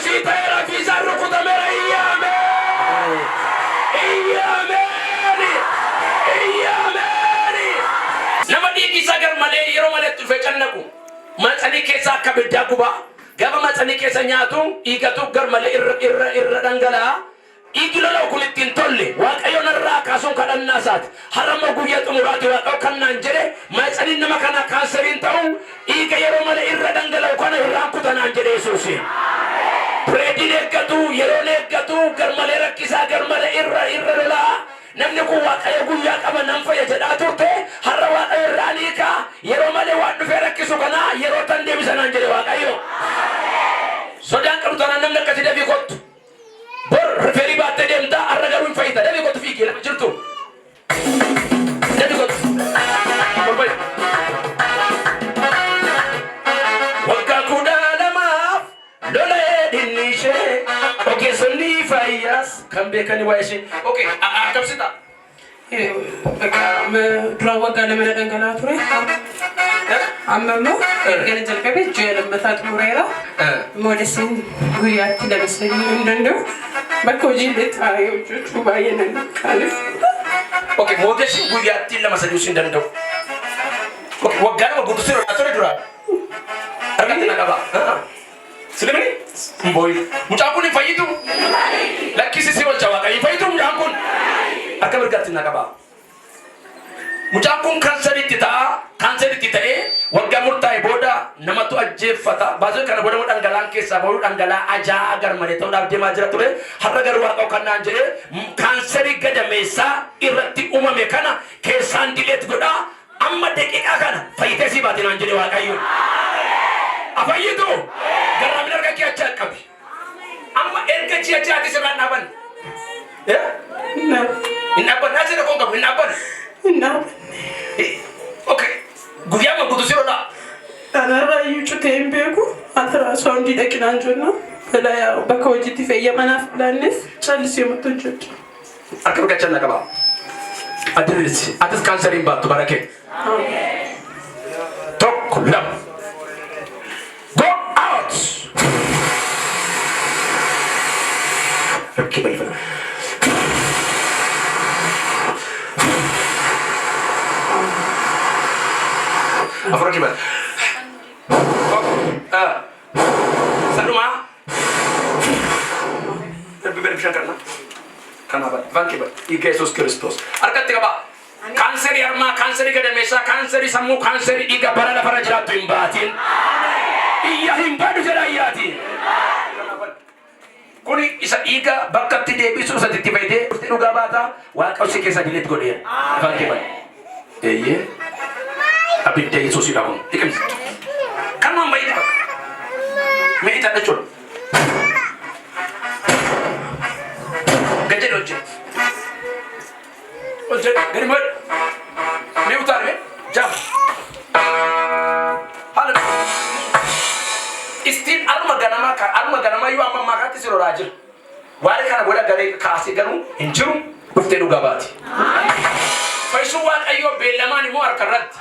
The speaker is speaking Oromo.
سيتا يرى في زر قدمر إيامي nama digi sagar male yero male tufe cannaku matsani kesa kabidda kuba gaba matsani kesa nyatu igatu gar male irra dangala igilo law kulitin tolle wa kayo narra kasun kadan nasat harama guyatu murati wa kannan jere matsani nama kana kanserin taw iga yero male irra dangala kana irra kutana jere susi predine gatu yero ne gatu gar male rakisa gar male irra la namni ko wa kayo guya kaba nan fa ya jada turte harwa ranika yero male wa du fera kisu kana yero tan de bisanan jere wa kayo sodan karu tanan namna kati debi kot bor referi batte dem da aragaru fayda debi kot fi gela jirtu debi kot bor bay wakka kudala ma dole dinishe okay sonni fayas kambe kani waishi okay kapsita ድሮ ወጋለ መነደንገላ ቱሬ አመሞ ገነጀል ከቤ ጀለ መታት ሙሬራ ሞደሲን ጉያቲ ለበሰኝ እንደው በኮጂ ለት አዮቹ ባየነን ካሊፍ ኦኬ ሞደሲን ጉያቲ ለመሰሉሽ እንደው ኦኬ ወጋለ ወጉዱስሮ አቶረ ድራ አርጋትና ገባ ስለምን ቦይ ሙጫቁን ይፈይቱ ለኪስ ሲወል ጫዋቃ ይፈይቱ ሙጫቁን akabir gatina kaba mucakun kanseri tae wagga murtai boda namatu ajefata bazu kana boda mudan galan kesa bodu dangala aja agar mare to dab dema jira tore haragar wa ko kana jere kanseri gada mesa irati umame kana kesan dilet goda amma dekika kana fayite si batina jere wa kayu afayitu garaminer ka kiya chakabi amma erga chiya chiya tisana naban ya no inaban nasi na konga inaban no okay guyama gudusiro da tanara yuchu tembeku atara sondi de kinanjona bela ya bakojiti fe yamana flanes chalisi mutujut akaruka channa kaba atis cancer imba to barake amen talk love go out okay bye Apa lagi, Pak? Saduma. Lebih bisa karena apa? Bangkit, Pak. Yesus Kristus. Arkat tiga, Pak. Kanser yarma, kanser iga demesa, kanser samu, kanser iga barada para jatuh imbatin. Iya himbadu jara iyati. Kuni isa iga bakat tidak bisu sa titibete, uga bata, wa kau sikesa dilit ko dia. Bangkit, Pak. Iya. Abid day Yesus ilahun. Ikan. Kan mamba ini Pak. Me ita da chul. Gaje doje. Oje, gari mar. Me utar me. Jam. Hal. Istin arma ganama yu amma makati siro rajil. Wari kana boda gare ka asi ganu injiru ufte du gabati. Faisu wa ayo belamani mo arkarat.